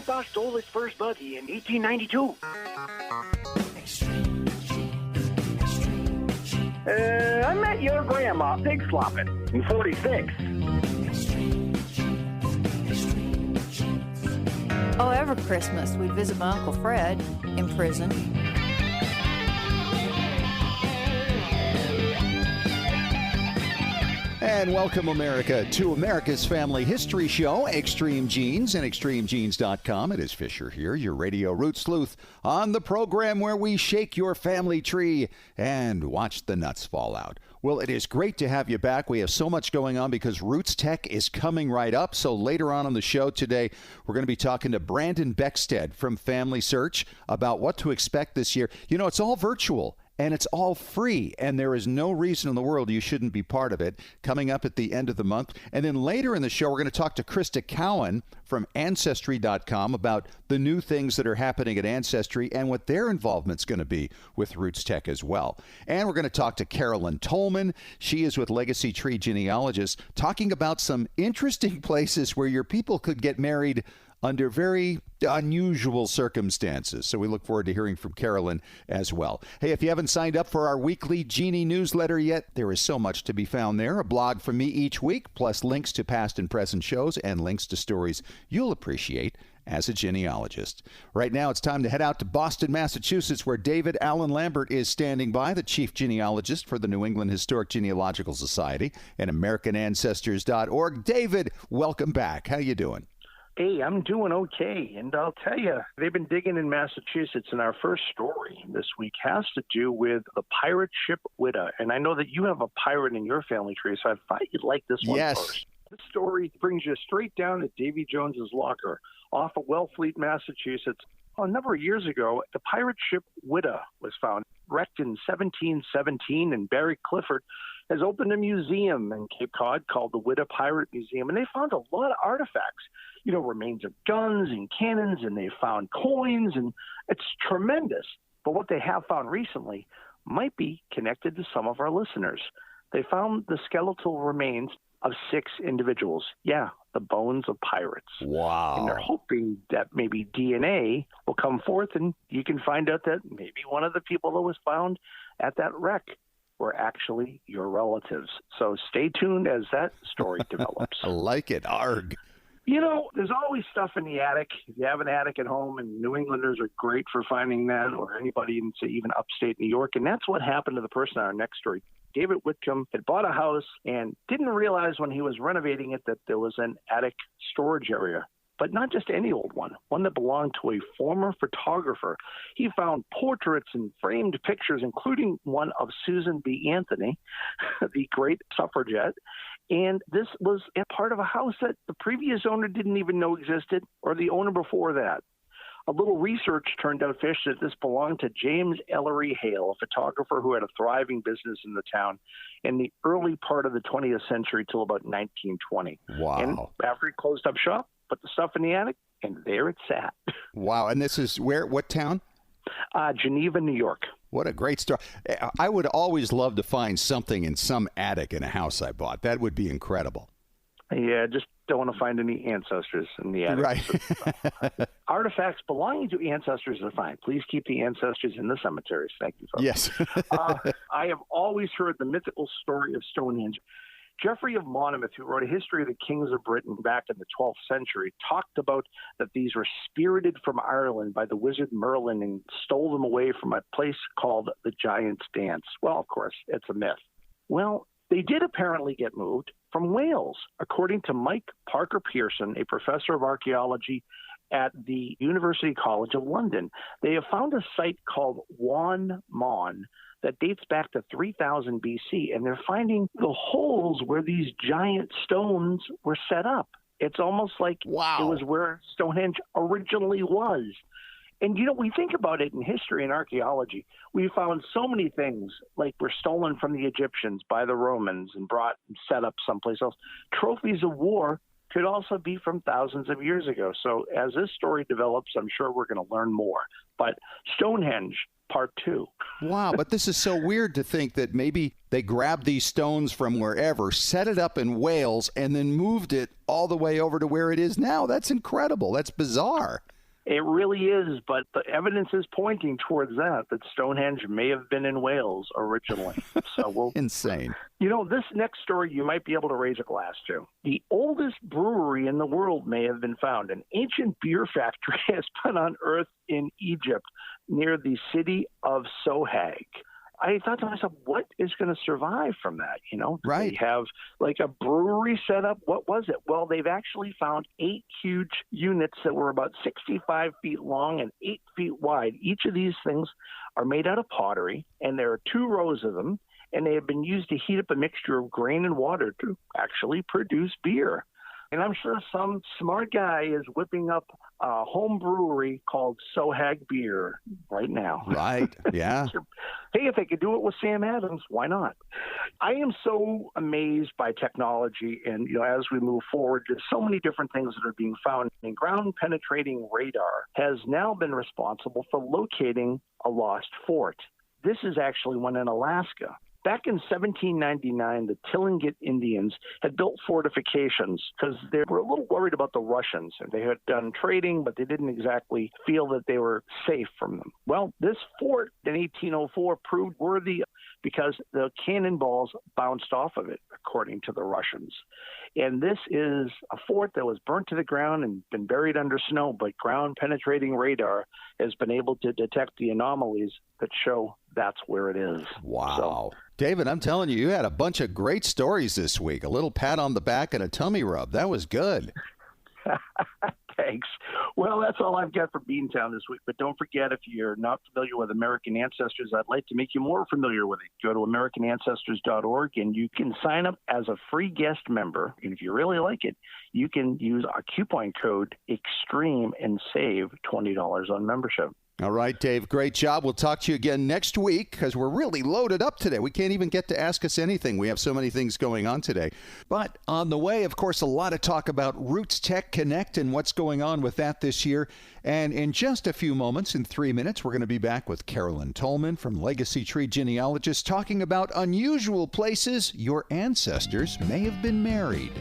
Grandpa stole his first buggy in 1892. I met your grandma pig slopping in 46. Oh, every Christmas we'd visit my Uncle Fred in prison. And welcome, America, to America's Family History Show, Extreme Genes and ExtremeGenes.com. It is Fisher here, your radio root sleuth, on the program where we shake your family tree and watch the nuts fall out. Well, it is great to have you back. We have so much going on because RootsTech is coming right up. So later on the show today, we're going to be talking to Brandon Beckstead from Family Search about what to expect this year. You know, it's all virtual. And it's all free, and there is no reason in the world you shouldn't be part of it, coming up at the end of the month. And then later in the show, we're going to talk to Krista Cowan from Ancestry.com about the new things that are happening at Ancestry and what their involvement's going to be with RootsTech as well. And we're going to talk to Carolyn Tolman. She is with Legacy Tree Genealogists, talking about some interesting places where your people could get married under very unusual circumstances. So we look forward to hearing from Carolyn as well. Hey, if you haven't signed up for our weekly Genie newsletter yet, there is so much to be found there. A blog from me each week, plus links to past and present shows and links to stories you'll appreciate as a genealogist. Right now, it's time to head out to Boston, Massachusetts, where David Allen Lambert is standing by, the chief genealogist for the New England Historic Genealogical Society and AmericanAncestors.org. David, welcome back. How you doing? Hey, I'm doing okay, and I'll tell you, they've been digging in Massachusetts, and our first story this week has to do with the pirate ship Whydah. And I know that you have a pirate in your family tree, so I thought you'd like this one first. This story brings you straight down to Davy Jones's Locker off of Wellfleet, Massachusetts. A number of years ago, the pirate ship Whydah was found, wrecked in 1717, and Barry Clifford has opened a museum in Cape Cod called the Whydah Pirate Museum, and they found a lot of artifacts, you know, remains of guns and cannons, and they found coins, and it's tremendous. But what they have found recently might be connected to some of our listeners. They found the skeletal remains of 6 individuals. Yeah, the bones of pirates. Wow. And they're hoping that maybe DNA will come forth, and you can find out that maybe one of the people that was found at that wreck were actually your relatives. So stay tuned as that story develops. I like it. Arg. You know, there's always stuff in the attic. If you have an attic at home, and New Englanders are great for finding that, or anybody in, say, even upstate New York. And that's what happened to the person on our next story. David Whitcomb had bought a house and didn't realize when he was renovating it that there was an attic storage area. But not just any old one that belonged to a former photographer. He found portraits and framed pictures, including one of Susan B. Anthony, the great suffragette. And this was a part of a house that the previous owner didn't even know existed, or the owner before that. A little research turned out, Fish, that this belonged to James Ellery Hale, a photographer who had a thriving business in the town in the early part of the 20th century till about 1920. Wow. And after he closed up shop, put the stuff in the attic, and there it sat. Wow. And this is where? What town? Geneva, New York. What a great story. I would always love to find something in some attic in a house I bought. That would be incredible. Yeah, just don't want to find any ancestors in the attic. Right. Artifacts belonging to ancestors are fine. Please keep the ancestors in the cemeteries. Thank you, folks. Yes. I have always heard the mythical story of Stonehenge. Geoffrey of Monmouth, who wrote a history of the kings of Britain back in the 12th century, talked about that these were spirited from Ireland by the wizard Merlin and stole them away from a place called the Giant's Dance. Well, of course, it's a myth. Well, they did apparently get moved from Wales, according to Mike Parker Pearson, a professor of archaeology at the University College of London. They have found a site called Wan Mon that dates back to 3000 BC, and they're finding the holes where these giant stones were set up. It's almost like It was where Stonehenge originally was. And, you know, we think about it in history and archaeology. We found so many things like were stolen from the Egyptians by the Romans and brought and set up someplace else. Trophies of war could also be from thousands of years ago. So as this story develops, I'm sure we're going to learn more. But Stonehenge, part 2. Wow, but this is so weird to think that maybe they grabbed these stones from wherever, set it up in Wales, and then moved it all the way over to where it is now. That's incredible. That's bizarre. It really is, but the evidence is pointing towards that Stonehenge may have been in Wales originally. So we'll Insane. This next story you might be able to raise a glass to. The oldest brewery in the world may have been found. An ancient beer factory has been unearthed in Egypt near the city of Stonehenge. I thought to myself, what is going to survive from that? Right. They have like a brewery set up. What was it? Well, they've actually found 8 huge units that were about 65 feet long and 8 feet wide. Each of these things are made out of pottery, and there are 2 rows of them, and they have been used to heat up a mixture of grain and water to actually produce beer. And I'm sure some smart guy is whipping up a home brewery called Stonehenge Beer right now. Right, yeah. Hey, if they could do it with Sam Adams, why not? I am so amazed by technology, and as we move forward, there's so many different things that are being found. And ground-penetrating radar has now been responsible for locating a lost fort. This is actually one in Alaska. Back in 1799, the Tlingit Indians had built fortifications because they were a little worried about the Russians. They had done trading, but they didn't exactly feel that they were safe from them. Well, this fort in 1804 proved worthy because the cannonballs bounced off of it, according to the Russians. And this is a fort that was burnt to the ground and been buried under snow, but ground-penetrating radar has been able to detect the anomalies that show that's where it is. Wow. David, I'm telling you, you had a bunch of great stories this week. A little pat on the back and a tummy rub. That was good. Thanks. Well, that's all I've got for Beantown this week. But don't forget, if you're not familiar with American Ancestors, I'd like to make you more familiar with it. Go to AmericanAncestors.org, and you can sign up as a free guest member. And if you really like it, you can use our coupon code EXTREME and save $20 on membership. All right, Dave, great job. We'll talk to you again next week because we're really loaded up today. We can't even get to Ask Us Anything. We have so many things going on today. But on the way, of course, a lot of talk about RootsTech Connect and what's going on with that this year. And in just a few moments, in 3 minutes, we're going to be back with Carolyn Tolman from Legacy Tree Genealogists talking about unusual places your ancestors may have been married.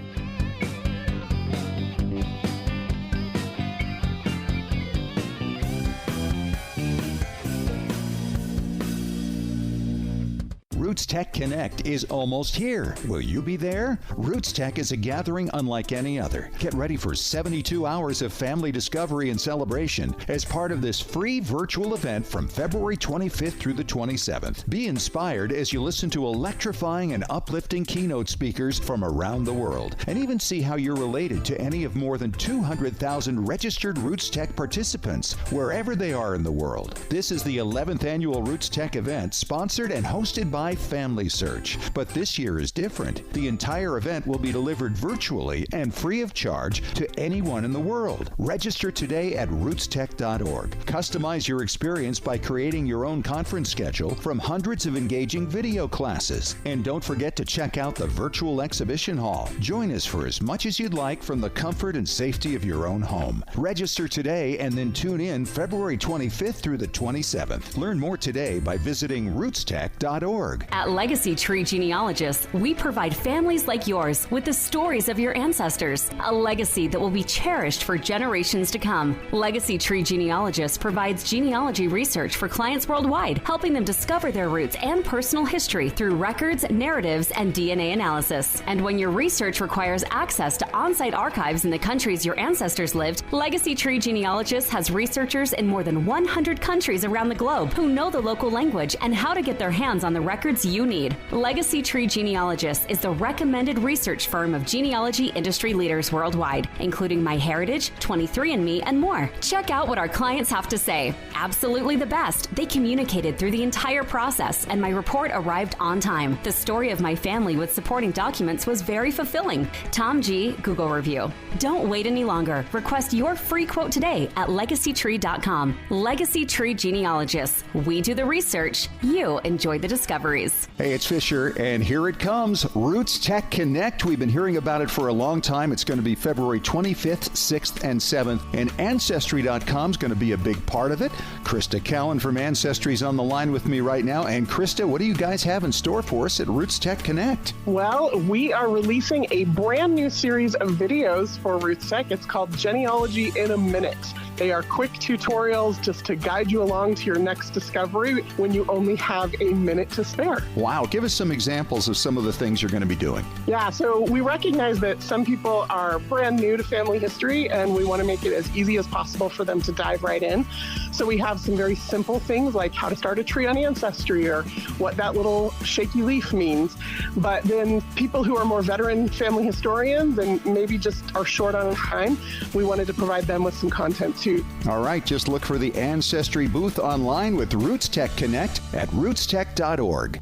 RootsTech Connect is almost here. Will you be there? RootsTech is a gathering unlike any other. Get ready for 72 hours of family discovery and celebration as part of this free virtual event from February 25th through the 27th. Be inspired as you listen to electrifying and uplifting keynote speakers from around the world, and even see how you're related to any of more than 200,000 registered RootsTech participants, wherever they are in the world. This is the 11th annual RootsTech event, sponsored and hosted by Family Search. But this year is different. The entire event will be delivered virtually and free of charge to anyone in the world. Register today at rootstech.org. Customize your experience by creating your own conference schedule from hundreds of engaging video classes. And don't forget to check out the virtual exhibition hall. Join us for as much as you'd like from the comfort and safety of your own home. Register today and then tune in February 25th through the 27th. Learn more today by visiting rootstech.org. At Legacy Tree Genealogists, we provide families like yours with the stories of your ancestors, a legacy that will be cherished for generations to come. Legacy Tree Genealogists provides genealogy research for clients worldwide, helping them discover their roots and personal history through records, narratives, and DNA analysis. And when your research requires access to on-site archives in the countries your ancestors lived, Legacy Tree Genealogists has researchers in more than 100 countries around the globe who know the local language and how to get their hands on the records you need. Legacy Tree Genealogists is the recommended research firm of genealogy industry leaders worldwide, including MyHeritage, 23andMe, and more. Check out what our clients have to say. Absolutely the best. They communicated through the entire process, and my report arrived on time. The story of my family with supporting documents was very fulfilling. Tom G. Google review. Don't wait any longer. Request your free quote today at legacytree.com. Legacy Tree Genealogists. We do the research. You enjoy the discoveries. Hey, it's Fisher, and here it comes, RootsTech Connect. We've been hearing about it for a long time. It's going to be February 25th, 6th, and 7th, and Ancestry.com is going to be a big part of it. Krista Callan from Ancestry is on the line with me right now. And Krista, what do you guys have in store for us at RootsTech Connect? Well, we are releasing a brand new series of videos for RootsTech. It's called Genealogy in a Minute. They are quick tutorials just to guide you along to your next discovery when you only have a minute to spare. Wow, give us some examples of some of the things you're going to be doing. Yeah, so we recognize that some people are brand new to family history, and we want to make it as easy as possible for them to dive right in. So we have some very simple things like how to start a tree on Ancestry or what that little shaky leaf means. But then people who are more veteran family historians and maybe just are short on time, we wanted to provide them with some content too. All right, just look for the Ancestry booth online with RootsTech Connect at rootstech.org.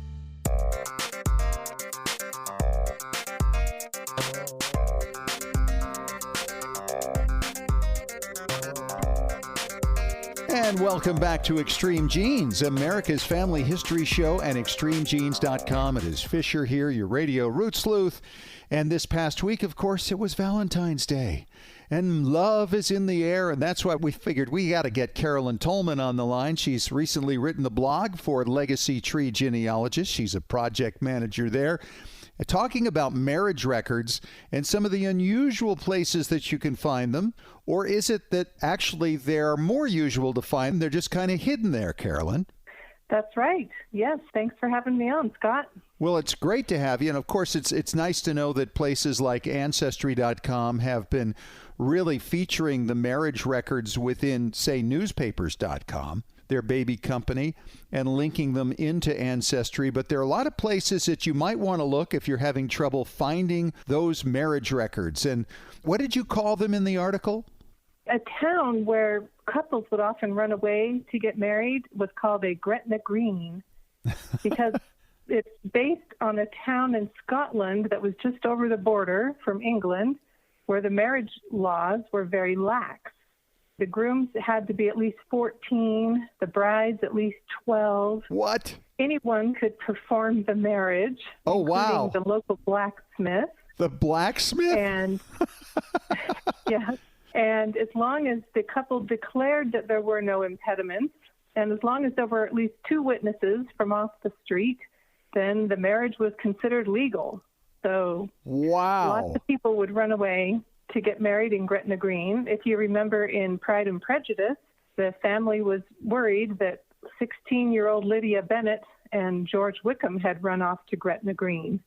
And welcome back to Extreme Genes, America's family history show, and extremegenes.com. It is Fisher here, your radio root sleuth. And this past week, of course, it was Valentine's Day. And love is in the air, and that's why we figured we got to get Carolyn Tolman on the line. She's recently written the blog for Legacy Tree Genealogist. She's a project manager there. Talking about marriage records and some of the unusual places that you can find them. Or is it that actually they're more usual to find them? They're just kind of hidden there, Carolyn. That's right. Yes. Thanks for having me on, Scott. Well, it's great to have you. And of course, it's nice to know that places like Ancestry.com have been really featuring the marriage records within, say, newspapers.com, their baby company, and linking them into Ancestry. But there are a lot of places that you might want to look if you're having trouble finding those marriage records. And what did you call them in the article? A town where couples would often run away to get married was called a Gretna Green because it's based on a town in Scotland that was just over the border from England where the marriage laws were very lax. The grooms had to be at least 14, the brides at least 12. What? Anyone could perform the marriage. Oh, wow. The local blacksmith. The blacksmith? And, yeah. And as long as the couple declared that there were no impediments, and as long as there were at least two witnesses from off the street, then the marriage was considered legal. So wow. Lots of people would run away to get married in Gretna Green. If you remember in Pride and Prejudice, the family was worried that 16-year-old Lydia Bennet and George Wickham had run off to Gretna Green.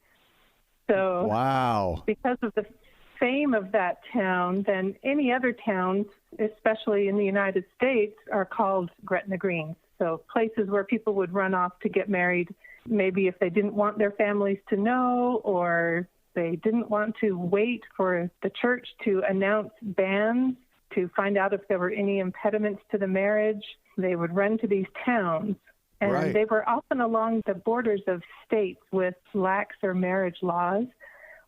So wow. Because of the fame of that town, then any other towns, especially in the United States, are called Gretna Greens. So places where people would run off to get married, maybe if they didn't want their families to know, or they didn't want to wait for the church to announce bans to find out if there were any impediments to the marriage, they would run to these towns. And right. They were often along the borders of states with laxer marriage laws,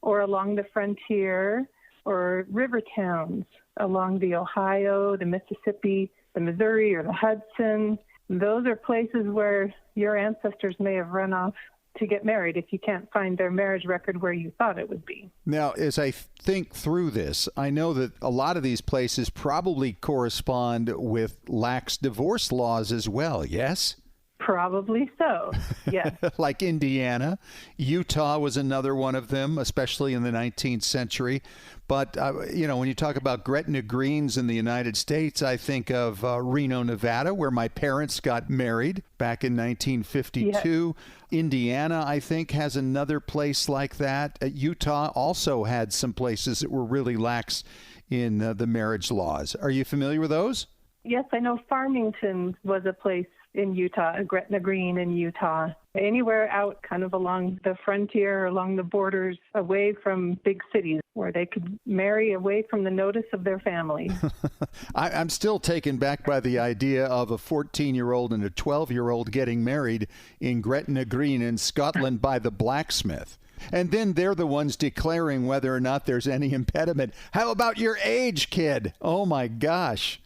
or along the frontier, or river towns along the Ohio, the Mississippi, the Missouri, or the Hudson. Those are places where your ancestors may have run off to get married if you can't find their marriage record where you thought it would be. Now, as I think through this, I know that a lot of these places probably correspond with lax divorce laws as well, yes? Probably so, yes. Like Indiana. Utah was another one of them, especially in the 19th century. But, when you talk about Gretna Greens in the United States, I think of Reno, Nevada, where my parents got married back in 1952. Yes. Indiana, I think, has another place like that. Utah also had some places that were really lax in the marriage laws. Are you familiar with those? Yes, I know Farmington was a place in Utah, Gretna Green in Utah. Anywhere out kind of along the frontier, along the borders, away from big cities where they could marry away from the notice of their family. I'm still taken back by the idea of a 14-year-old and a 12-year-old getting married in Gretna Green in Scotland by the blacksmith. And then they're the ones declaring whether or not there's any impediment. How about your age, kid? Oh, my gosh.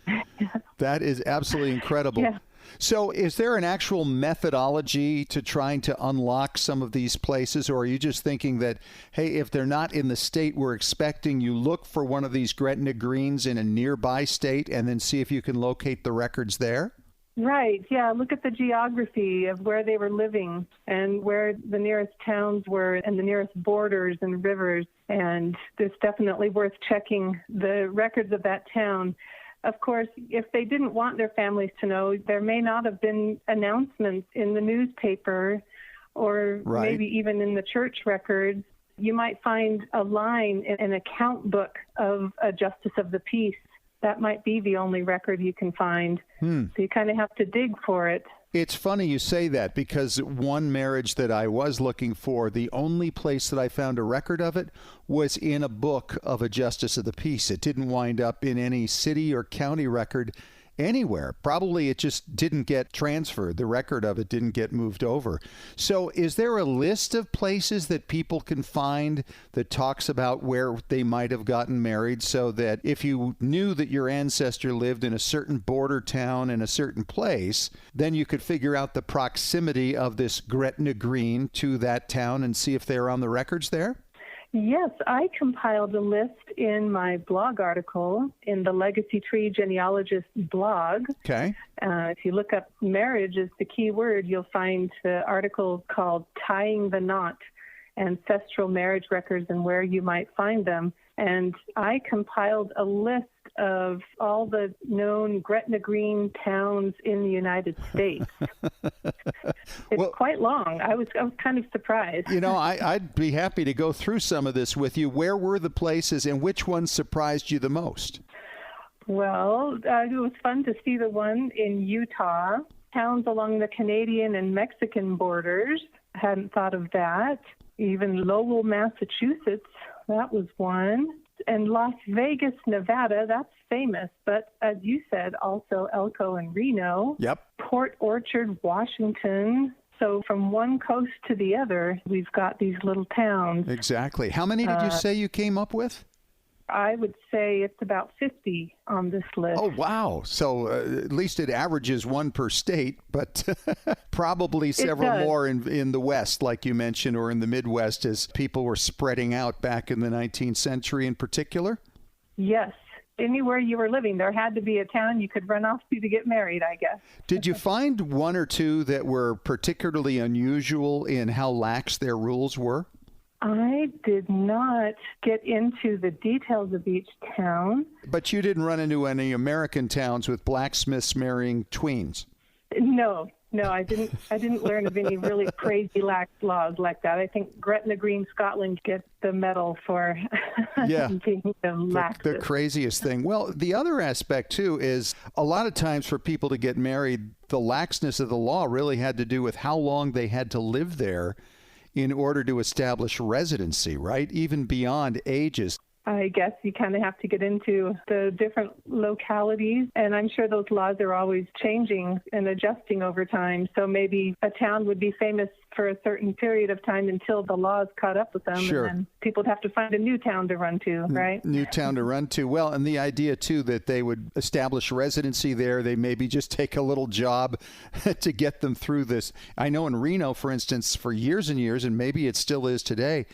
That is absolutely incredible. Yeah. So is there an actual methodology to trying to unlock some of these places, or are you just thinking that, hey, if they're not in the state we're expecting, you look for one of these Gretna Greens in a nearby state and then see if you can locate the records there? Right, yeah. Look at the geography of where they were living and where the nearest towns were and the nearest borders and rivers. And it's definitely worth checking the records of that town. Of course, if they didn't want their families to know, there may not have been announcements in the newspaper or maybe even in the church records. You might find a line in an account book of a justice of the peace. That might be the only record you can find. So you kind of have to dig for it. It's funny you say that, because one marriage that I was looking for, the only place that I found a record of it was in a book of a justice of the peace. It didn't wind up in any city or county record anywhere. Probably it just didn't get transferred. The record of it didn't get moved over. So is there a list of places that people can find that talks about where they might have gotten married, so that if you knew that your ancestor lived in a certain border town in a certain place, then you could figure out the proximity of this Gretna Green to that town and see if they're on the records there? Yes, I compiled a list in my blog article in the Legacy Tree Genealogist blog. Okay. If you look up marriage as the key word, you'll find the article called Tying the Knot, Ancestral Marriage Records and Where You Might Find Them. And I compiled a list of all the known Gretna Green towns in the United States. It's quite long. I was kind of surprised. You know, I'd be happy to go through some of this with you. Where were the places and which ones surprised you the most? Well, it was fun to see the one in Utah, towns along the Canadian and Mexican borders. I hadn't thought of that. Even Lowell, Massachusetts, that was one. And Las Vegas, Nevada, that's famous. But as you said, also Elko and Reno. Yep. Port Orchard, Washington. So from one coast to the other, we've got these little towns. Exactly. How many did you say you came up with? I would say it's about 50 on this list. Oh, wow. So at least it averages one per state, but probably several more in the West, like you mentioned, or in the Midwest, as people were spreading out back in the 19th century in particular? Yes. Anywhere you were living, there had to be a town you could run off to get married, I guess. Did you find one or two that were particularly unusual in how lax their rules were? I did not get into the details of each town. But you didn't run into any American towns with blacksmiths marrying tweens? No, I didn't learn of any really crazy lax laws like that. I think Gretna Green, Scotland gets the medal for being the laxest. The craziest thing. Well, the other aspect, too, is a lot of times for people to get married, the laxness of the law really had to do with how long they had to live there in order to establish residency, right? Even beyond ages. I guess you kind of have to get into the different localities, and I'm sure those laws are always changing and adjusting over time. So maybe a town would be famous for a certain period of time until the laws caught up with them, Sure. And then people would have to find a new town to run to, right? New town to run to. Well, and the idea, too, that they would establish residency there, they maybe just take a little job to get them through this. I know in Reno, for instance, for years and years, and maybe it still is today,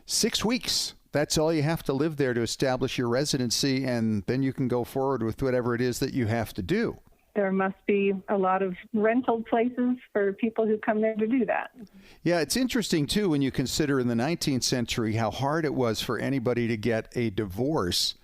6 weeks. That's all you have to live there to establish your residency, and then you can go forward with whatever it is that you have to do. There must be a lot of rental places for people who come there to do that. Yeah, it's interesting, too, when you consider in the 19th century how hard it was for anybody to get a divorce.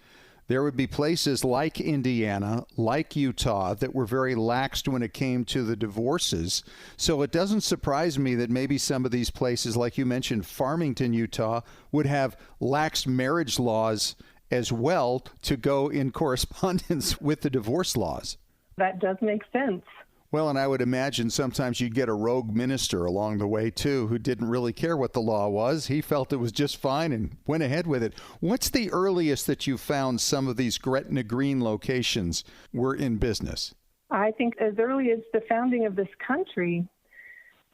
There would be places like Indiana, like Utah, that were very laxed when it came to the divorces. So it doesn't surprise me that maybe some of these places, like you mentioned, Farmington, Utah, would have lax marriage laws as well to go in correspondence with the divorce laws. That does make sense. Well, and I would imagine sometimes you'd get a rogue minister along the way, too, who didn't really care what the law was. He felt it was just fine and went ahead with it. What's the earliest that you found some of these Gretna Green locations were in business? I think as early as the founding of this country,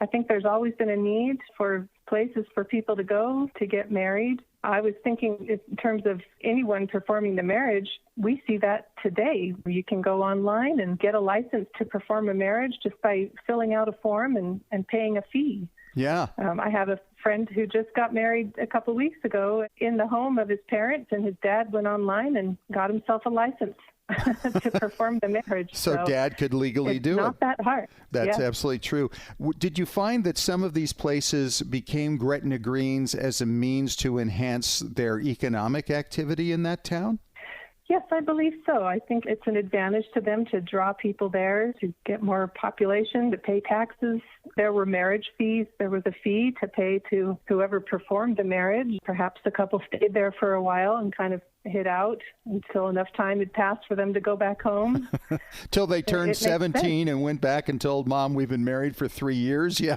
I think there's always been a need for places for people to go to get married. I was thinking in terms of anyone performing the marriage, we see that today. You can go online and get a license to perform a marriage just by filling out a form and paying a fee. Yeah. I have a friend who just got married a couple weeks ago in the home of his parents, and his dad went online and got himself a license to perform the marriage. So Dad could legally do it. It's not that hard. That's absolutely true. Did you find that some of these places became Gretna Greens as a means to enhance their economic activity in that town? Yes, I believe so. I think it's an advantage to them to draw people there, to get more population, to pay taxes. There were marriage fees. There was a fee to pay to whoever performed the marriage. Perhaps the couple stayed there for a while and kind of hid out until enough time had passed for them to go back home. Till they turned 17 and went back and told Mom, we've been married for 3 years. Yeah.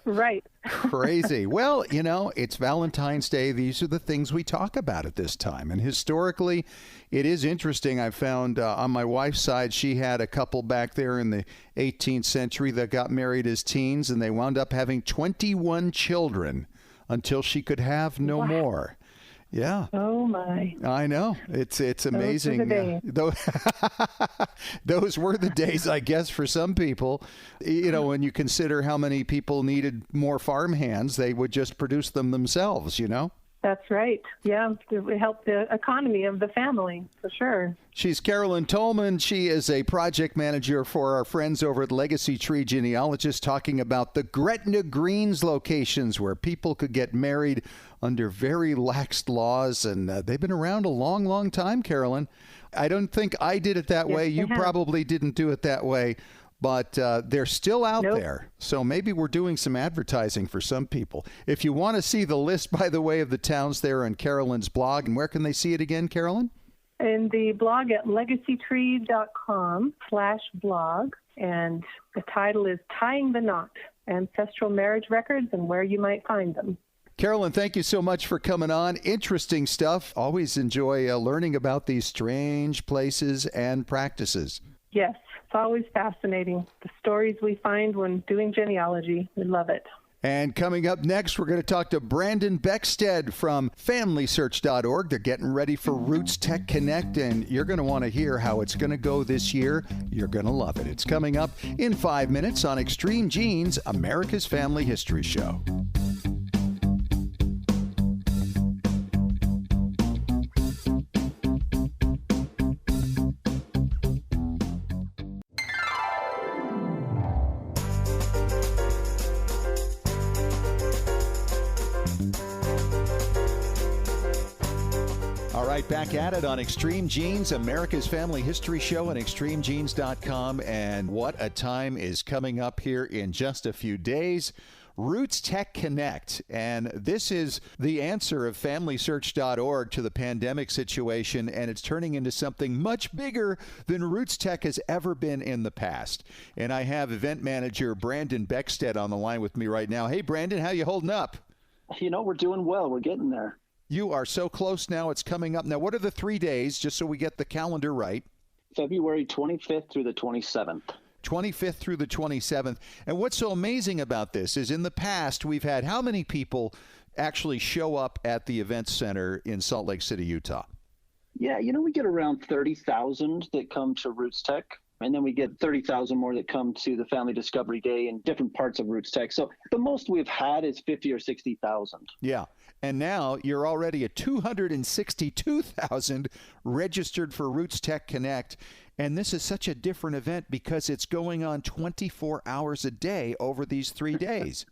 Right. Crazy. Well, you know, it's Valentine's Day. These are the things we talk about at this time. And historically, it is interesting. I found on my wife's side, she had a couple back there in the 18th century that got married as teens, and they wound up having 21 children until she could have no more. Yeah. Oh, my. I know. It's amazing. Those were the days, I guess, for some people. You know, when you consider how many people needed more farm hands, they would just produce them themselves, you know? That's right. Yeah, it would help the economy of the family, for sure. She's Carolyn Tolman. She is a project manager for our friends over at Legacy Tree Genealogists, talking about the Gretna Greens locations where people could get married under very lax laws. And they've been around a long, long time, Carolyn. I don't think I did it that way. You probably didn't do it that way. But they're still out there. So maybe we're doing some advertising for some people. If you want to see the list, by the way, of the towns there on Carolyn's blog, and where can they see it again, Carolyn? In the blog at legacytree.com/blog. And the title is Tying the Knot, Ancestral Marriage Records and Where You Might Find Them. Carolyn, thank you so much for coming on. Interesting stuff. Always enjoy learning about these strange places and practices. Yes, it's always fascinating. The stories we find when doing genealogy, we love it. And coming up next, we're going to talk to Brandon Beckstead from FamilySearch.org. They're getting ready for RootsTech Connect, and you're going to want to hear how it's going to go this year. You're going to love it. It's coming up in 5 minutes on Extreme Genes, America's Family History Show. Back at it on Extreme Genes, America's Family History Show, and extremegenes.com. And what a time is coming up here in just a few days. RootsTech Connect. And this is the answer of FamilySearch.org to the pandemic situation. And it's turning into something much bigger than RootsTech has ever been in the past. And I have event manager Brandon Beckstead on the line with me right now. Hey, Brandon, how you holding up? You know, we're doing well. We're getting there. You are so close now. It's coming up. Now, what are the 3 days, just so we get the calendar right? February 25th through the 27th. 25th through the 27th. And what's so amazing about this is in the past, we've had how many people actually show up at the event center in Salt Lake City, Utah? Yeah, you know, we get around 30,000 that come to RootsTech. And then we get 30,000 more that come to the Family Discovery Day in different parts of RootsTech. So the most we've had is 50 or 60,000. Yeah. And now you're already at 262,000 registered for RootsTech Connect. And this is such a different event because it's going on 24 hours a day over these 3 days.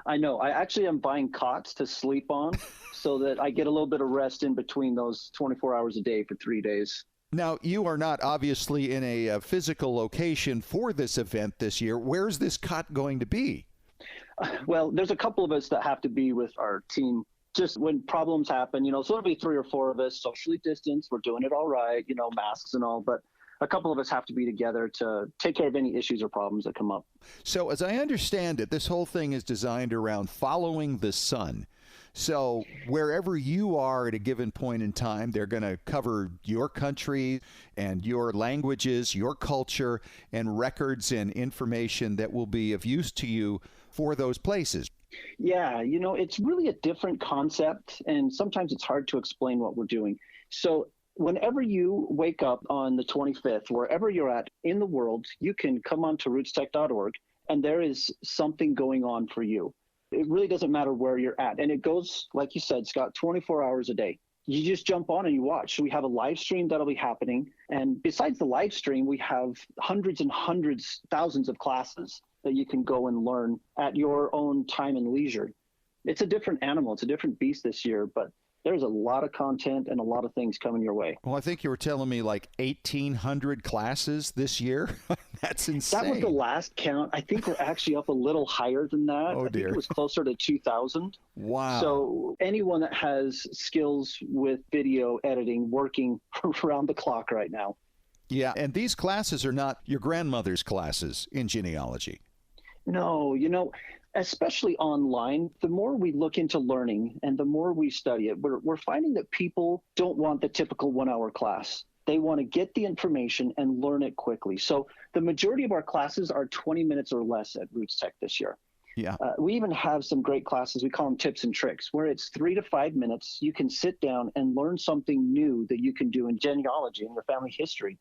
I know. I actually am buying cots to sleep on so that I get a little bit of rest in between those 24 hours a day for 3 days. Now, you are not obviously in a physical location for this event this year. Where's this cot going to be? Well, there's a couple of us that have to be with our team just when problems happen, you know, so it'll be 3 or 4 of us, socially distanced. We're doing it all right, you know, masks and all, but a couple of us have to be together to take care of any issues or problems that come up. So as I understand it, this whole thing is designed around following the sun. So wherever you are at a given point in time, they're going to cover your country and your languages, your culture, and records and information that will be of use to you for those places. Yeah, it's really a different concept, and sometimes it's hard to explain what we're doing. So whenever you wake up on the 25th, wherever you're at in the world, you can come on to rootstech.org, and there is something going on for you. It really doesn't matter where you're at. And it goes, like you said, Scott, 24 hours a day. You just jump on and you watch. So we have a live stream that'll be happening. And besides the live stream, we have hundreds and hundreds, thousands of classes that you can go and learn at your own time and leisure. It's a different animal. It's a different beast this year, but there's a lot of content and a lot of things coming your way. Well, I think you were telling me like 1,800 classes this year. That's insane. That was the last count. I think we're actually up a little higher than that. Oh, dear. I think it was closer to 2,000. Wow. So anyone that has skills with video editing working around the clock right now. Yeah, and these classes are not your grandmother's classes in genealogy. No, especially online, the more we look into learning and the more we study it, we're finding that people don't want the typical 1-hour class. They want to get the information and learn it quickly. So the majority of our classes are 20 minutes or less at RootsTech this year. Yeah. We even have some great classes. We call them tips and tricks, where it's 3 to 5 minutes. You can sit down and learn something new that you can do in genealogy and your family history.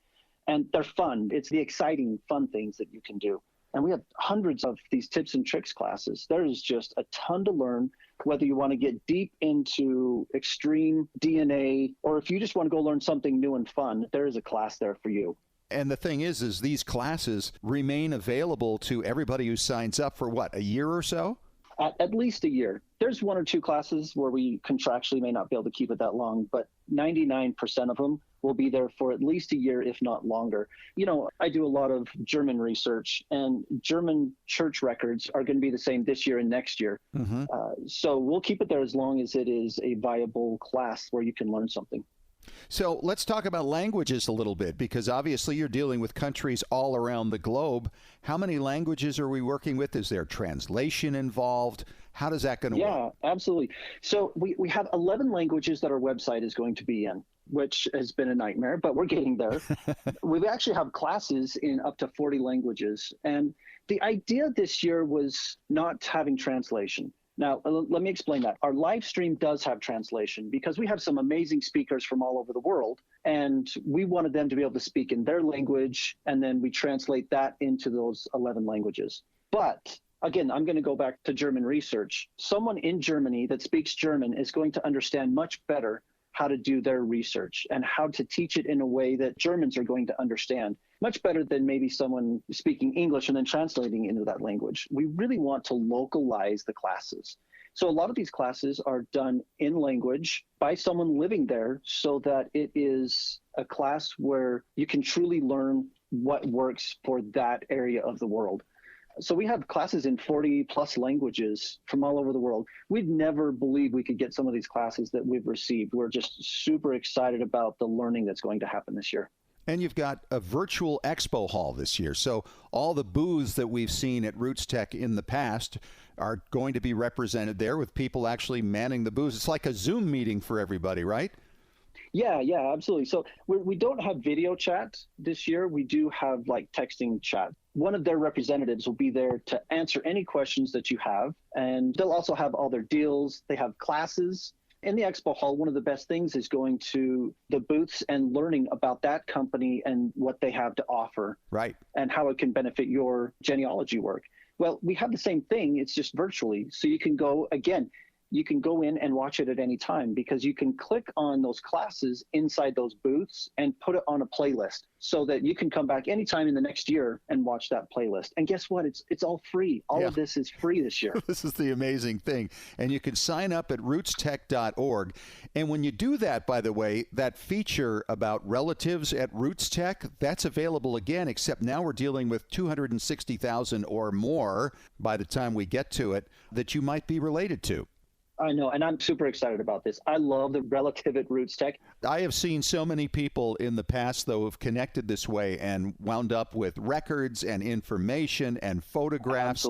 And they're fun. It's the exciting, fun things that you can do. And we have hundreds of these tips and tricks classes. There is just a ton to learn, whether you want to get deep into extreme DNA, or if you just want to go learn something new and fun, there is a class there for you. And the thing is these classes remain available to everybody who signs up for what, a year or so? At least a year. There's 1 or 2 classes where we contractually may not be able to keep it that long, but 99% of them will be there for at least a year, if not longer. I do a lot of German research, and German church records are going to be the same this year and next year. Mm-hmm. So we'll keep it there as long as it is a viable class where you can learn something. So let's talk about languages a little bit, because obviously you're dealing with countries all around the globe. How many languages are we working with? Is there translation involved? How does that going to work? Yeah, absolutely. So we have 11 languages that our website is going to be in, which has been a nightmare, but we're getting there. We actually have classes in up to 40 languages. And the idea this year was not having translation. Now, let me explain that. Our live stream does have translation because we have some amazing speakers from all over the world, and we wanted them to be able to speak in their language, and then we translate that into those 11 languages. But again, I'm going to go back to German research. Someone in Germany that speaks German is going to understand much better how to do their research and how to teach it in a way that Germans are going to understand, much better than maybe someone speaking English and then translating into that language. We really want to localize the classes. So a lot of these classes are done in language by someone living there, so that it is a class where you can truly learn what works for that area of the world. So we have classes in 40 plus languages from all over the world. We'd never believed we could get some of these classes that we've received. We're just super excited about the learning that's going to happen this year. And you've got a virtual expo hall this year. So all the booths that we've seen at RootsTech in the past are going to be represented there with people actually manning the booths. It's like a Zoom meeting for everybody, right? Yeah, absolutely. So we don't have video chat this year. We do have like texting chat. One of their representatives will be there to answer any questions that you have. And they'll also have all their deals. They have classes. In the expo hall, one of the best things is going to the booths and learning about that company and what they have to offer. Right. And how it can benefit your genealogy work. Well, we have the same thing. It's just virtually. So you can go, again, you can go in and watch it at any time, because you can click on those classes inside those booths and put it on a playlist so that you can come back anytime in the next year and watch that playlist. And guess what? It's all free. All of this is free this year. This is the amazing thing. And you can sign up at rootstech.org. And when you do that, by the way, that feature about relatives at RootsTech, that's available again, except now we're dealing with 260,000 or more by the time we get to it that you might be related to. I know, and I'm super excited about this. I love the relative at RootsTech. I have seen so many people in the past, though, have connected this way and wound up with records and information and photographs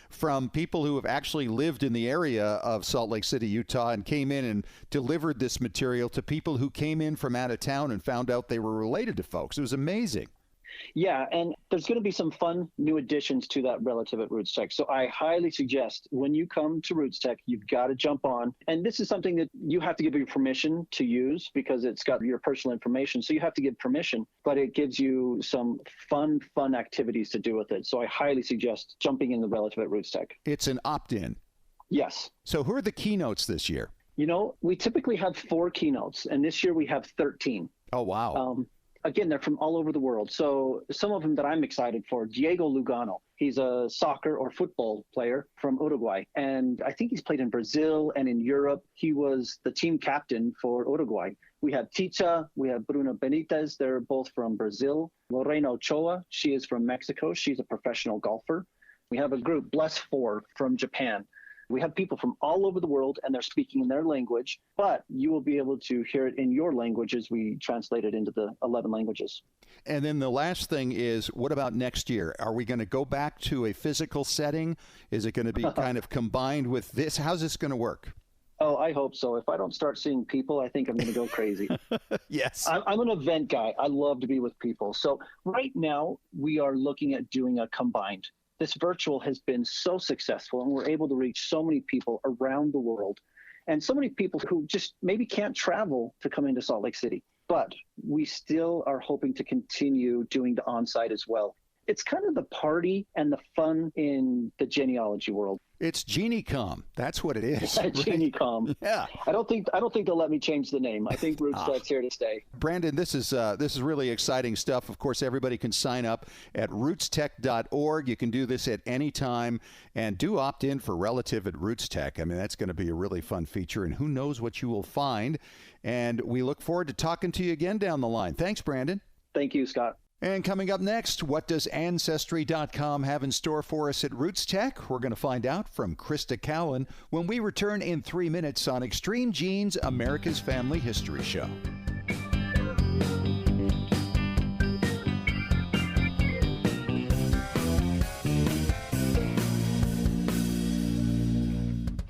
from people who have actually lived in the area of Salt Lake City, Utah, and came in and delivered this material to people who came in from out of town and found out they were related to folks. It was amazing. Yeah, and there's going to be some fun new additions to that relative at RootsTech. So I highly suggest when you come to RootsTech, you've got to jump on. And this is something that you have to give your permission to use because it's got your personal information. So you have to give permission, but it gives you some fun activities to do with it. So I highly suggest jumping in the relative at RootsTech. It's an opt-in. Yes. So who are the keynotes this year? You know, we typically have 4 keynotes, and this year we have 13. Oh, wow. Again, they're from all over the world. So some of them that I'm excited for, Diego Lugano. He's a soccer or football player from Uruguay. And I think he's played in Brazil and in Europe. He was the team captain for Uruguay. We have Ticha, we have Bruna Benitez. They're both from Brazil. Lorena Ochoa, she is from Mexico. She's a professional golfer. We have a group, Bless 4, from Japan. We have people from all over the world, and they're speaking in their language, but you will be able to hear it in your language as we translate it into the 11 languages. And then the last thing is, what about next year? Are we going to go back to a physical setting? Is it going to be kind of combined with this? How's this going to work? Oh, I hope so. If I don't start seeing people, I think I'm going to go crazy. Yes. I'm an event guy. I love to be with people. So right now, we are looking at doing a combined. This virtual has been so successful, and we're able to reach so many people around the world, and so many people who just maybe can't travel to come into Salt Lake City. But we still are hoping to continue doing the on-site as well. It's kind of the party and the fun in the genealogy world. It's GenieCom. That's what it is. Right? GenieCom. Yeah. I don't think they'll let me change the name. I think RootsTech's here to stay. Brandon, this is really exciting stuff. Of course, everybody can sign up at rootstech.org. You can do this at any time, and do opt in for Relative at RootsTech. I mean, that's going to be a really fun feature, and who knows what you will find. And we look forward to talking to you again down the line. Thanks, Brandon. Thank you, Scott. And coming up next, what does Ancestry.com have in store for us at RootsTech? We're going to find out from Krista Cowan when we return in 3 minutes on Extreme Genes, America's Family History Show.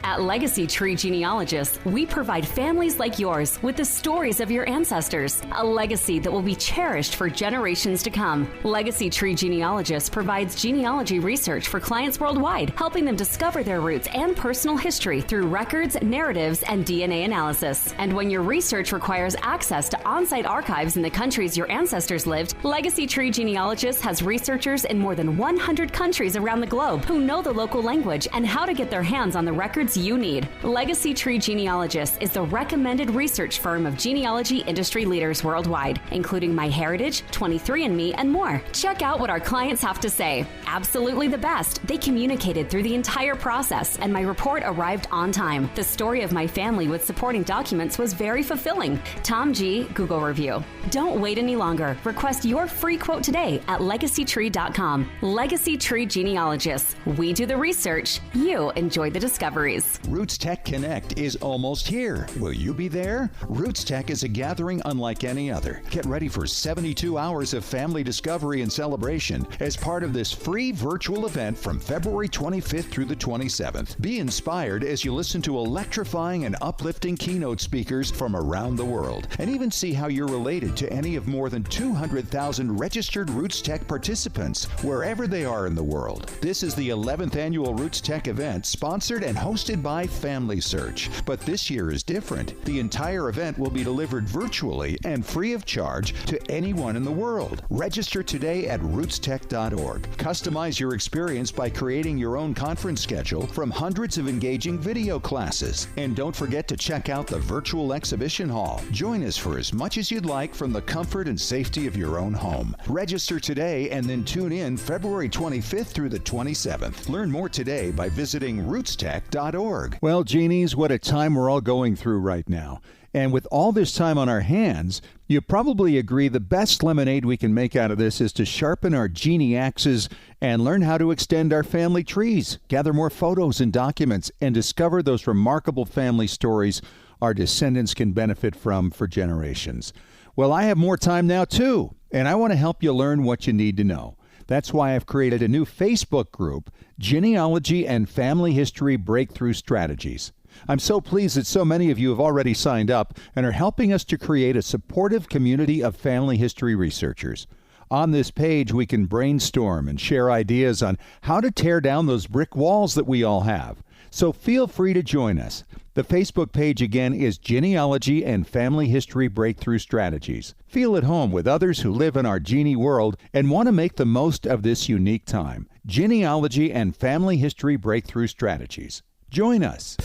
At Legacy Tree Genealogists, we provide families like yours with the stories of your ancestors, a legacy that will be cherished for generations to come. Legacy Tree Genealogists provides genealogy research for clients worldwide, helping them discover their roots and personal history through records, narratives, and DNA analysis. And when your research requires access to on-site archives in the countries your ancestors lived, Legacy Tree Genealogists has researchers in more than 100 countries around the globe who know the local language and how to get their hands on the records you need. Legacy Tree Genealogists is the recommended research firm of genealogy industry leaders worldwide, including MyHeritage, 23andMe, and more. Check out what our clients have to say. Absolutely the best. They communicated through the entire process, and my report arrived on time. The story of my family with supporting documents was very fulfilling. Tom G. Google review. Don't wait any longer. Request your free quote today at legacytree.com. Legacy Tree Genealogists. We do the research. You enjoy the discoveries. RootsTech Connect is almost here. Will you be there? RootsTech is a gathering unlike any other. Get ready for 72 hours of family discovery and celebration as part of this free virtual event from February 25th through the 27th. Be inspired as you listen to electrifying and uplifting keynote speakers from around the world, and even see how you're related to any of more than 200,000 registered RootsTech participants wherever they are in the world. This is the 11th annual RootsTech event, sponsored and hosted by Family Search. But this year is different. The entire event will be delivered virtually and free of charge to anyone in the world. Register today at rootstech.org. Customize your experience by creating your own conference schedule from hundreds of engaging video classes. And don't forget to check out the virtual exhibition hall. Join us for as much as you'd like from the comfort and safety of your own home. Register today and then tune in February 25th through the 27th. Learn more today by visiting rootstech.org. Well, genies, what a time we're all going through right now. And with all this time on our hands, you probably agree the best lemonade we can make out of this is to sharpen our genie axes and learn how to extend our family trees, gather more photos and documents, and discover those remarkable family stories our descendants can benefit from for generations. Well, I have more time now, too, and I want to help you learn what you need to know. That's why I've created a new Facebook group, Genealogy and Family History Breakthrough Strategies. I'm so pleased that so many of you have already signed up and are helping us to create a supportive community of family history researchers. On this page, we can brainstorm and share ideas on how to tear down those brick walls that we all have. So feel free to join us. The Facebook page again is Genealogy and Family History Breakthrough Strategies. Feel at home with others who live in our Genie world and want to make the most of this unique time. Genealogy and Family History Breakthrough Strategies. Join us.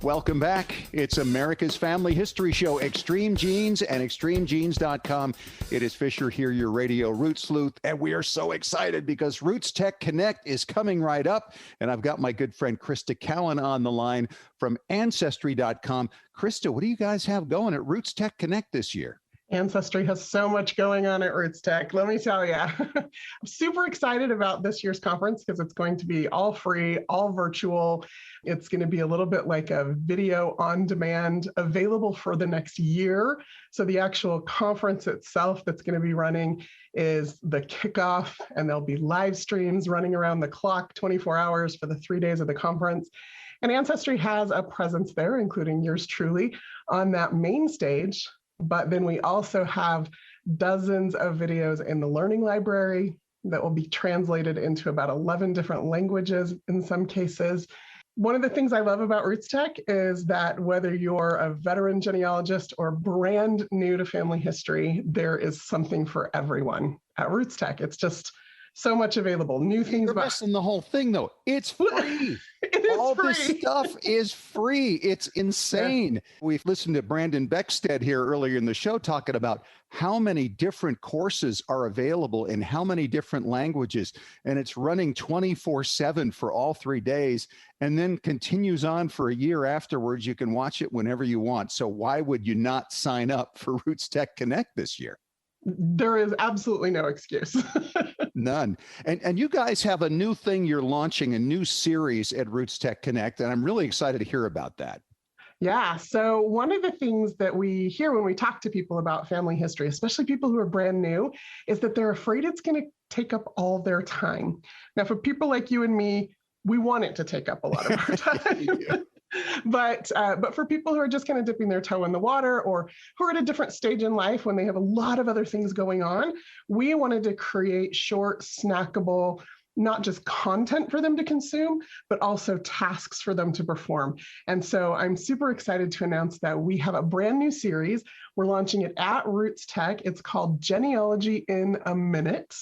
Welcome back. It's America's Family History Show, Extreme Genes and ExtremeGenes.com. It is Fisher here, your radio root sleuth, and we are so excited because RootsTech Connect is coming right up, and I've got my good friend Krista Cowan on the line from Ancestry.com. Krista, what do you guys have going at RootsTech Connect this year? Ancestry has so much going on at RootsTech. Let me tell you, I'm super excited about this year's conference because it's going to be all free, all virtual. It's going to be a little bit like a video on demand available for the next year. So the actual conference itself that's going to be running is the kickoff, and there'll be live streams running around the clock 24 hours for the 3 days of the conference. And Ancestry has a presence there, including yours truly, on that main stage. But then we also have dozens of videos in the learning library that will be translated into about 11 different languages in some cases. One of the things I love about RootsTech is that whether you're a veteran genealogist or brand new to family history, there is something for everyone at RootsTech. It's just so much available. New things. You're missing the whole thing, though. It's free. It is all free. this stuff is free. It's insane. Yeah. We've listened to Brandon Beckstead here earlier in the show talking about how many different courses are available in how many different languages. And it's running 24/7 for all 3 days and then continues on for a year afterwards. You can watch it whenever you want. So why would you not sign up for RootsTech Connect this year? There is absolutely no excuse. None. And you guys have a new thing you're launching, a new series at RootsTech Connect, and I'm really excited to hear about that. Yeah. So one of the things that we hear when we talk to people about family history, especially people who are brand new, is that they're afraid it's going to take up all their time. Now, for people like you and me, we want it to take up a lot of our time. But for people who are just kind of dipping their toe in the water or who are at a different stage in life when they have a lot of other things going on, we wanted to create short, snackable, not just content for them to consume, but also tasks for them to perform. And so I'm super excited to announce that we have a brand new series. We're launching it at RootsTech. It's called Genealogy in a Minute.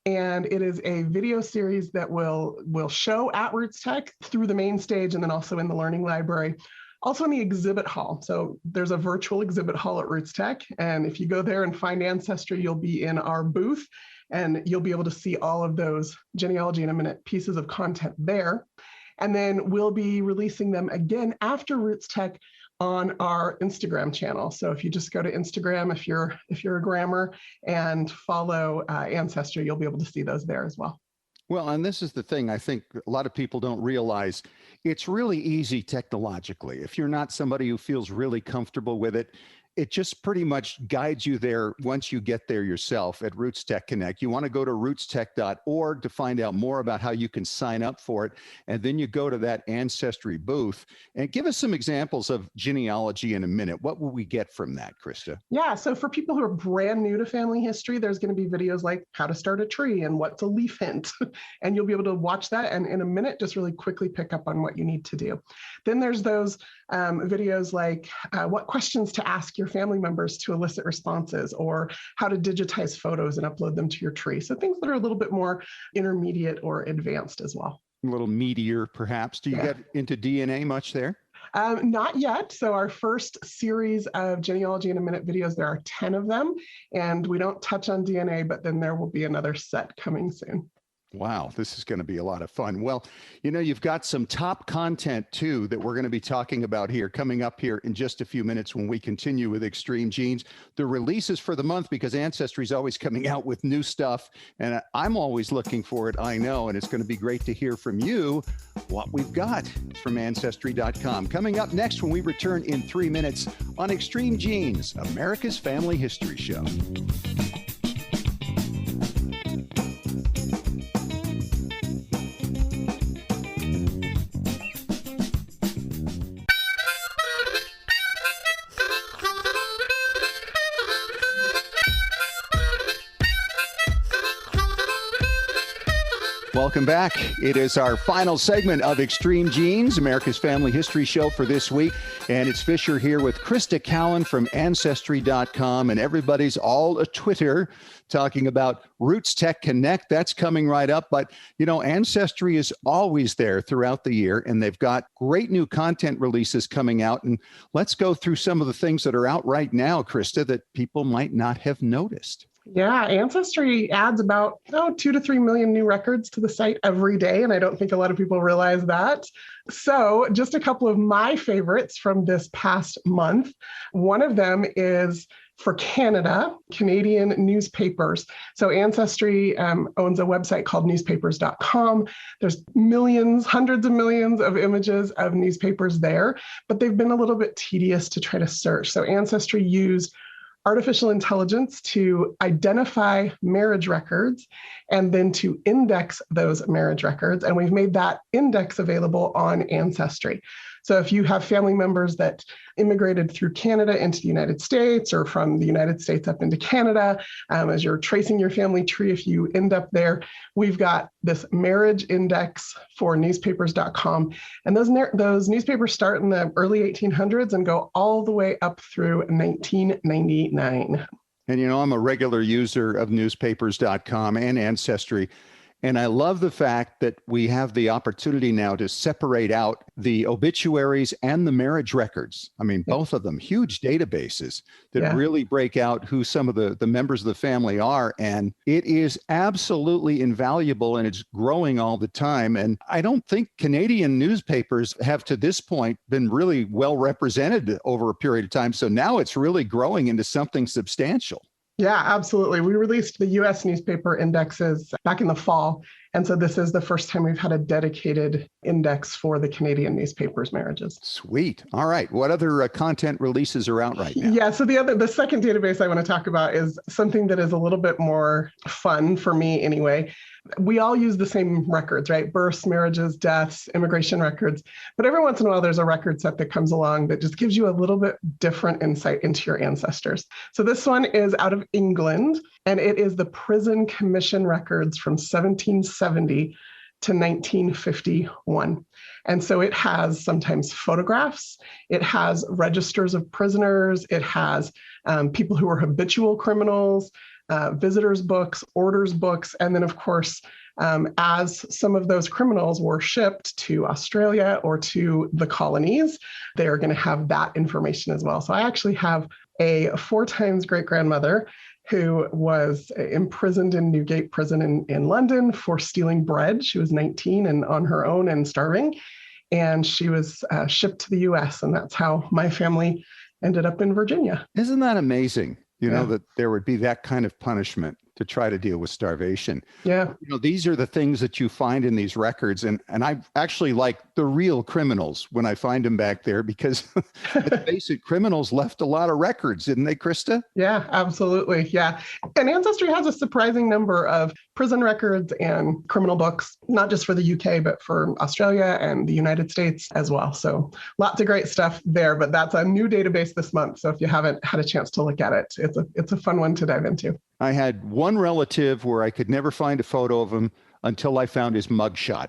And it is a video series that will show at RootsTech through the main stage and then also in the learning library, also in the exhibit hall. So there's a virtual exhibit hall at RootsTech. And if you go there and find Ancestry, you'll be in our booth and you'll be able to see all of those Genealogy in a Minute pieces of content there. And then we'll be releasing them again after RootsTech on our Instagram channel. So if you just go to Instagram, if you're a grammer and follow Ancestry, you'll be able to see those there as well. Well, and this is the thing I think a lot of people don't realize. It's really easy technologically. If you're not somebody who feels really comfortable with it, it just pretty much guides you there once you get there yourself at RootsTech Connect. You want to go to rootstech.org to find out more about how you can sign up for it. And then you go to that Ancestry booth and give us some examples of genealogy in a minute. What will we get from that, Krista? Yeah, so for people who are brand new to family history, there's going to be videos like how to start a tree and what's a leaf hint. And you'll be able to watch that and in a minute, just really quickly pick up on what you need to do. Then there's those videos like what questions to ask your family members to elicit responses, or how to digitize photos and upload them to your tree. So things that are a little bit more intermediate or advanced as well. A little meatier, perhaps. Do you get into DNA much there? Not yet. So our first series of Genealogy in a Minute videos, there are 10 of them, and we don't touch on DNA, but then there will be another set coming soon. Wow, this is going to be a lot of fun. Well, you know, you've got some top content, too, that we're going to be talking about here, coming up here in just a few minutes when we continue with Extreme Genes. The releases for the month, because Ancestry is always coming out with new stuff, and I'm always looking for it, I know, and it's going to be great to hear from you what we've got from Ancestry.com. Coming up next when we return in 3 minutes on Extreme Genes, America's Family History Show. Welcome back. It is our final segment of Extreme Genes, America's Family History Show for this week. And it's Fisher here with Krista Callan from Ancestry.com. And everybody's all a Twitter talking about RootsTech Connect. That's coming right up. But, you know, Ancestry is always there throughout the year. And they've got great new content releases coming out. And let's go through some of the things that are out right now, Krista, that people might not have noticed. Yeah, Ancestry adds about 2 to 3 million new records to the site every day, and I don't think a lot of people realize that. So just a couple of my favorites from this past month. One of them is for Canada, Canadian newspapers. So Ancestry owns a website called newspapers.com. There's millions, hundreds of millions of images of newspapers there, but they've been a little bit tedious to try to search. So Ancestry used artificial intelligence to identify marriage records and then to index those marriage records. And we've made that index available on Ancestry. So if you have family members that immigrated through Canada into the United States or from the United States up into Canada, as you're tracing your family tree, if you end up there, we've got this marriage index for newspapers.com. And those newspapers start in the early 1800s and go all the way up through 1999. And, you know, I'm a regular user of newspapers.com and Ancestry. And I love the fact that we have the opportunity now to separate out the obituaries and the marriage records. I mean, both of them, huge databases that really break out who some of the members of the family are. And it is absolutely invaluable, and it's growing all the time. And I don't think Canadian newspapers have to this point been really well represented over a period of time. So now it's really growing into something substantial. Yeah, absolutely. We released the U.S. newspaper indexes back in the fall. And so this is the first time we've had a dedicated index for the Canadian newspapers' marriages. Sweet. All right. What other content releases are out right now? Yeah, so the second database I want to talk about is something that is a little bit more fun for me anyway. We all use the same records, right? Births, marriages, deaths, immigration records. But every once in a while, there's a record set that comes along that just gives you a little bit different insight into your ancestors. So this one is out of England, and it is the Prison Commission records from 1770 to 1951. And so it has sometimes photographs, it has registers of prisoners, it has people who are habitual criminals, visitors' books, orders books, and then, of course, as some of those criminals were shipped to Australia or to the colonies, they are going to have that information as well. So I actually have a 4 times great-grandmother who was imprisoned in Newgate Prison in London for stealing bread. She was 19 and on her own and starving, and she was shipped to the U.S., and that's how my family ended up in Virginia. Isn't that amazing? You know, that there would be that kind of punishment to try to deal with starvation. Yeah. You know, these are the things that you find in these records. And I actually like the real criminals when I find them back there, because the basic criminals left a lot of records, didn't they, Krista? Yeah, absolutely. Yeah. And Ancestry has a surprising number of prison records and criminal books, not just for the UK, but for Australia and the United States as well. So lots of great stuff there, but that's a new database this month. So if you haven't had a chance to look at it, it's a fun one to dive into. I had one relative where I could never find a photo of him until I found his mugshot.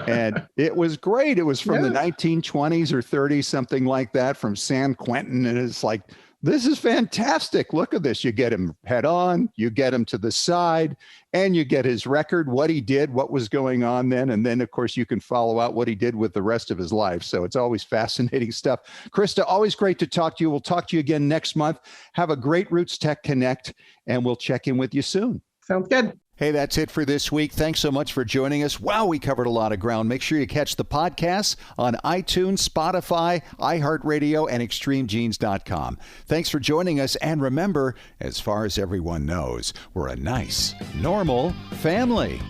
And it was great. It was from the 1920s or 30s, something like that, from San Quentin. And it's like, this is fantastic. Look at this. You get him head on, you get him to the side, and you get his record, what he did, what was going on then. And then, of course, you can follow out what he did with the rest of his life. So it's always fascinating stuff. Krista, always great to talk to you. We'll talk to you again next month. Have a great RootsTech Connect, and we'll check in with you soon. Sounds good. Hey, that's it for this week. Thanks so much for joining us. Wow, we covered a lot of ground. Make sure you catch the podcasts on iTunes, Spotify, iHeartRadio, and ExtremeGenes.com. Thanks for joining us. And remember, as far as everyone knows, we're a nice, normal family.